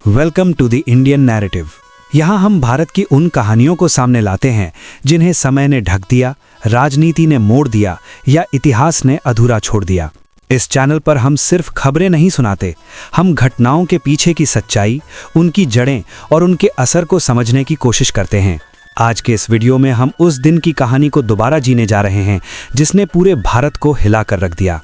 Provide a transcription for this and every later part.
Welcome to the Indian narrative. यहाँ हम भारत की उन कहानियों को सामने लाते हैं जिन्हें समय ने ढक दिया, राजनीति ने मोड़ दिया या इतिहास ने अधूरा छोड़ दिया। इस चैनल पर हम सिर्फ खबरें नहीं सुनाते, हम घटनाओं के पीछे की सच्चाई, उनकी जड़ें और उनके असर को समझने की कोशिश करते हैं। आज के इस वीडियो में हम उस दिन की कहानी को दोबारा जीने जा रहे हैं जिसने पूरे भारत को हिला कर रख दिया।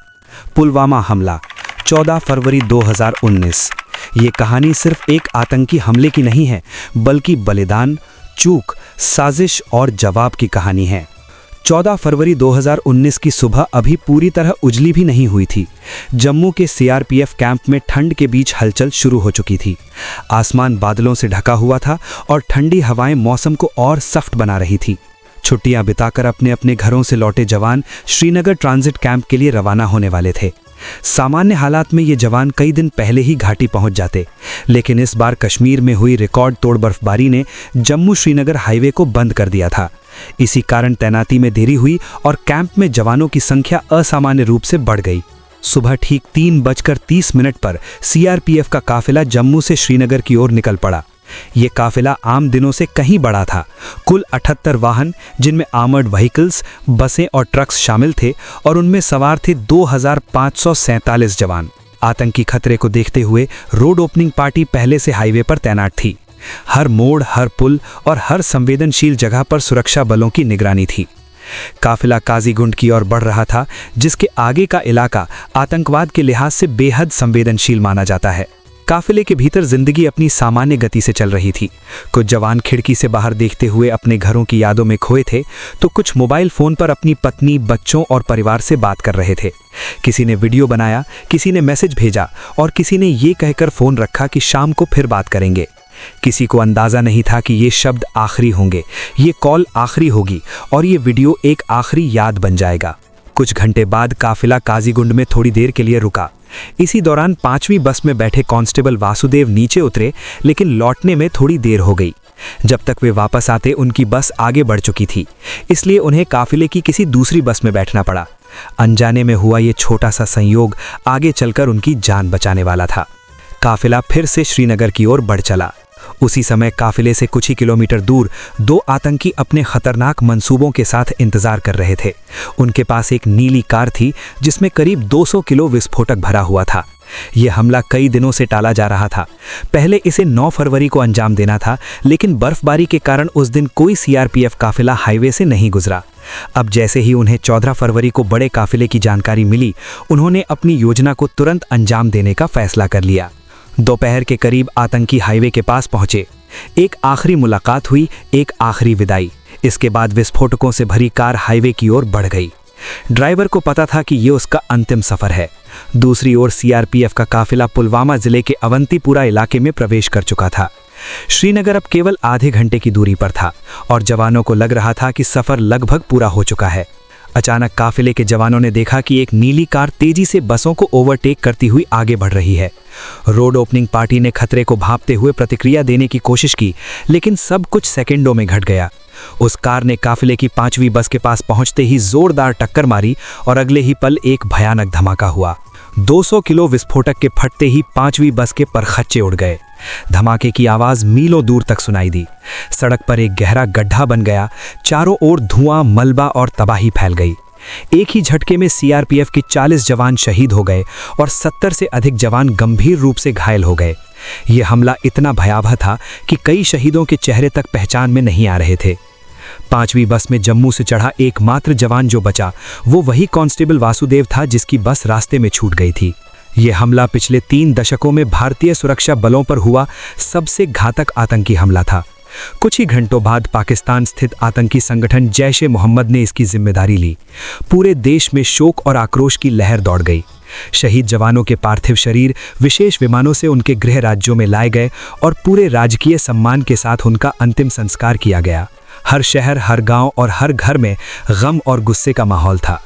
पुलवामा हमला, 14 फरवरी 2019। ये कहानी सिर्फ एक आतंकी हमले की नहीं है, बल्कि बलिदान, चूक, साजिश और जवाब की कहानी है। 14 फरवरी 2019 की सुबह अभी पूरी तरह उजली भी नहीं हुई थी। जम्मू के सीआरपीएफ कैंप में ठंड के बीच हलचल शुरू हो चुकी थी। आसमान बादलों से ढका हुआ था और ठंडी हवाएं मौसम को और सख्त बना रही थी। छुट्टियां बिताकर अपने अपने घरों से लौटे जवान श्रीनगर ट्रांजिट कैंप के लिए रवाना होने वाले थे। सामान्य हालात में ये जवान कई दिन पहले ही घाटी पहुंच जाते, लेकिन इस बार कश्मीर में हुई रिकॉर्ड तोड़ बर्फबारी ने जम्मू श्रीनगर हाईवे को बंद कर दिया था। इसी कारण तैनाती में देरी हुई और कैंप में जवानों की संख्या असामान्य रूप से बढ़ गई। सुबह ठीक 3:30 पर सीआरपीएफ का काफिला जम्मू से श्रीनगर की ओर निकल पड़ा। ये काफिला आम दिनों से कहीं बड़ा था। कुल 78 वाहन, जिनमें आर्मर्ड व्हीकल्स, बसें और ट्रक्स शामिल थे, और उनमें सवार थे 2547 जवान। आतंकी खतरे को देखते हुए रोड ओपनिंग पार्टी पहले से हाईवे पर तैनात थी। हर मोड़, हर पुल और हर संवेदनशील जगह पर सुरक्षा बलों की निगरानी थी। काफिला काजीगुंड की ओर बढ़ रहा था, जिसके आगे का इलाका आतंकवाद के लिहाज से बेहद संवेदनशील माना जाता है। काफिले के भीतर जिंदगी अपनी सामान्य गति से चल रही थी। कुछ जवान खिड़की से बाहर देखते हुए अपने घरों की यादों में खोए थे, तो कुछ मोबाइल फोन पर अपनी पत्नी, बच्चों और परिवार से बात कर रहे थे। किसी ने वीडियो बनाया, किसी ने मैसेज भेजा और किसी ने ये कहकर फोन रखा कि शाम को फिर बात करेंगे। किसी को अंदाजा नहीं था कि ये शब्द आखिरी होंगे, ये कॉल आखिरी होगी और ये वीडियो एक आखिरी याद बन जाएगा। कुछ घंटे बाद काफिला काजीगुंड में थोड़ी देर के लिए रुका। इसी दौरान 5वीं बस में बैठे कांस्टेबल वासुदेव नीचे उतरे, लेकिन लौटने में थोड़ी देर हो गई। जब तक वे वापस आते उनकी बस आगे बढ़ चुकी थी, इसलिए उन्हें काफिले की किसी दूसरी बस में बैठना पड़ा। अनजाने में हुआ ये छोटा सा संयोग आगे चलकर उनकी जान बचाने वाला था। काफिला फिर से श्रीनगर की ओर बढ़ चला। उसी समय काफिले से कुछ ही किलोमीटर दूर 2 आतंकी अपने खतरनाक मंसूबों के साथ इंतजार कर रहे थे। उनके पास एक नीली कार थी जिसमें करीब 200 किलो विस्फोटक भरा हुआ था। यह हमला कई दिनों से टाला जा रहा था। पहले इसे 9 फरवरी को अंजाम देना था, लेकिन बर्फबारी के कारण उस दिन कोई सीआरपीएफ काफिला हाईवे से नहीं गुजरा। अब जैसे ही उन्हें 14 फरवरी को बड़े काफिले की जानकारी मिली, उन्होंने अपनी योजना को तुरंत अंजाम देने का फैसला कर लिया। दोपहर के करीब आतंकी हाईवे के पास पहुंचे। एक आखिरी मुलाकात हुई, एक आखिरी विदाई। इसके बाद विस्फोटकों से भरी कार हाईवे की ओर बढ़ गई। ड्राइवर को पता था कि ये उसका अंतिम सफर है। दूसरी ओर सीआरपीएफ का काफिला पुलवामा जिले के अवंतीपुरा इलाके में प्रवेश कर चुका था। श्रीनगर अब केवल आधे घंटे की दूरी पर था और जवानों को लग रहा था कि सफर लगभग पूरा हो चुका है। अचानक काफिले के जवानों ने देखा कि एक नीली कार तेजी से बसों को ओवरटेक करती हुई आगे बढ़ रही है। रोड ओपनिंग पार्टी ने खतरे को भांपते हुए प्रतिक्रिया देने की कोशिश की, लेकिन सब कुछ सेकंडों में घट गया। उस कार ने काफिले की 5वीं बस के पास पहुंचते ही जोरदार टक्कर मारी और अगले ही पल एक भयानक धमाका हुआ। 200 किलो विस्फोटक के फटते ही 5वीं बस के परखच्चे उड़ गए। धमाके की आवाज मीलों दूर तक सुनाई दी। सड़क पर एक गहरा गड्ढा बन गया। चारों ओर धुआं, मलबा और तबाही फैल गई। एक ही झटके में सीआरपीएफ के 40 जवान शहीद हो गए और 70 से अधिक जवान गंभीर रूप से घायल हो गए। यह हमला इतना भयावह था कि कई शहीदों के चेहरे तक पहचान में नहीं आ रहे थे। 5वीं बस में जम्मू से चढ़ा एकमात्र जवान जो बचा, वो वही कांस्टेबल वासुदेव था जिसकी बस रास्ते में छूट गई थी। यह हमला पिछले 3 दशकों में भारतीय सुरक्षा बलों पर हुआ सबसे घातक आतंकी हमला था। कुछ ही घंटों बाद पाकिस्तान स्थित आतंकी संगठन जैश-ए-मोहम्मद ने इसकी जिम्मेदारी ली। पूरे देश में शोक और आक्रोश की लहर दौड़ गई। शहीद जवानों के पार्थिव शरीर विशेष विमानों से उनके गृह राज्यों में लाए गए और पूरे राजकीय सम्मान के साथ उनका अंतिम संस्कार किया गया। हर शहर, हर गांव और हर घर में गम और गुस्से का माहौल था।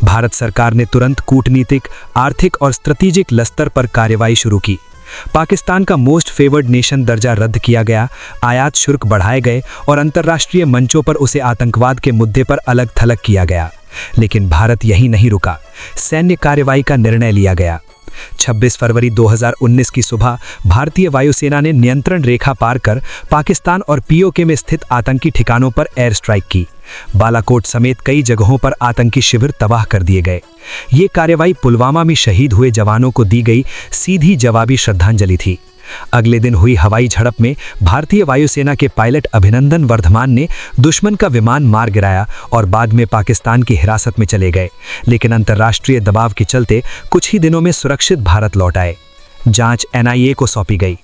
भारत सरकार ने तुरंत कूटनीतिक, आर्थिक और स्ट्रेटेजिक स्तर पर कार्रवाई शुरू की। पाकिस्तान का मोस्ट फेवर्ड नेशन दर्जा रद्द किया गया, आयात शुल्क बढ़ाए गए और अंतर्राष्ट्रीय मंचों पर उसे आतंकवाद के मुद्दे पर अलग थलग किया गया। लेकिन भारत यहीं नहीं रुका। सैन्य कार्रवाई का निर्णय लिया गया। 26 फरवरी 2019 की सुबह भारतीय वायुसेना ने नियंत्रण रेखा पार कर पाकिस्तान और पीओके में स्थित आतंकी ठिकानों पर एयर स्ट्राइक की। बालाकोट समेत कई जगहों पर आतंकी शिविर तबाह कर दिए गए। ये कार्रवाई पुलवामा में शहीद हुए जवानों को दी गई सीधी जवाबी श्रद्धांजलि थी। अगले दिन हुई हवाई झड़प में भारतीय वायुसेना के पायलट अभिनंदन वर्धमान ने दुश्मन का विमान मार गिराया और बाद में पाकिस्तान की हिरासत में चले गए, लेकिन अंतर्राष्ट्रीय दबाव के चलते कुछ ही दिनों में सुरक्षित भारत लौट आए। जांच एनआईए को सौंपी गई।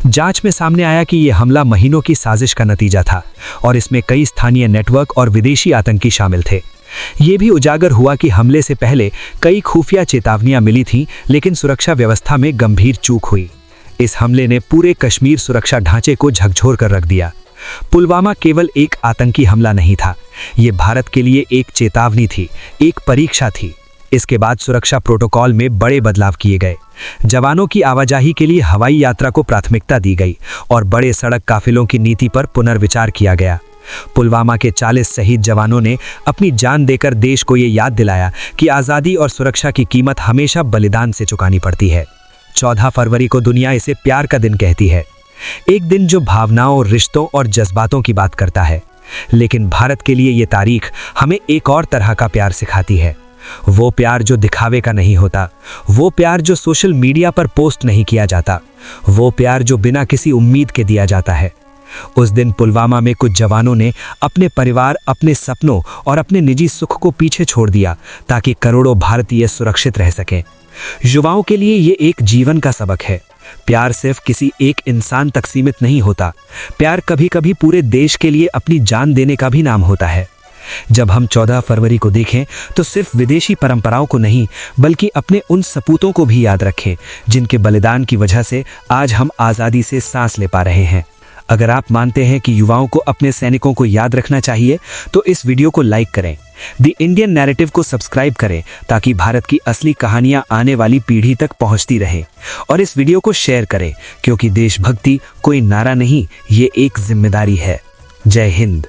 जांच में सामने आया कि यह हमला महीनों की साजिश का नतीजा था और इसमें कई स्थानीय नेटवर्क और विदेशी आतंकी शामिल थे। ये भी उजागर हुआ कि हमले से पहले कई खुफिया चेतावनियां मिली थीं, लेकिन सुरक्षा व्यवस्था में गंभीर चूक हुई। इस हमले ने पूरे कश्मीर सुरक्षा ढांचे को झकझोर कर रख दिया। पुलवामा केवल एक आतंकी हमला नहीं था, ये भारत के लिए एक चेतावनी थी, एक परीक्षा थी। इसके बाद सुरक्षा प्रोटोकॉल में बड़े बदलाव किए गए। जवानों की आवाजाही के लिए हवाई यात्रा को प्राथमिकता दी गई और बड़े सड़क काफिलों की नीति पर पुनर्विचार किया गया। पुलवामा के 40 शहीद जवानों ने अपनी जान देकर देश को ये याद दिलाया कि आज़ादी और सुरक्षा की कीमत हमेशा बलिदान से चुकानी पड़ती है। 14 फरवरी को दुनिया इसे प्यार का दिन कहती है, एक दिन जो भावनाओं, रिश्तों और जज्बातों की बात करता है। लेकिन भारत के लिए ये तारीख हमें एक और तरह का प्यार सिखाती है। वो प्यार जो दिखावे का नहीं होता, वो प्यार जो सोशल मीडिया पर पोस्ट नहीं किया जाता, वो प्यार जो बिना किसी उम्मीद के दिया जाता है। उस दिन पुलवामा में कुछ जवानों ने अपने परिवार, अपने सपनों और अपने निजी सुख को पीछे छोड़ दिया ताकि करोड़ों भारतीय सुरक्षित रह सकें। युवाओं के लिए ये एक जीवन का सबक है। प्यार सिर्फ किसी एक इंसान तक सीमित नहीं होता। प्यार कभी कभी पूरे देश के लिए अपनी जान देने का भी नाम होता है। जब हम 14 फरवरी को देखें तो सिर्फ विदेशी परंपराओं को नहीं, बल्कि अपने उन सपूतों को भी याद रखें जिनके बलिदान की वजह से आज हम आज़ादी से सांस ले पा रहे हैं। अगर आप मानते हैं कि युवाओं को अपने सैनिकों को याद रखना चाहिए तो इस वीडियो को लाइक करें, द इंडियन नैरेटिव को सब्सक्राइब करें ताकि भारत की असली कहानियां आने वाली पीढ़ी तक पहुंचती रहे, और इस वीडियो को शेयर करें क्योंकि देशभक्ति कोई नारा नहीं, ये एक जिम्मेदारी है। जय हिंद।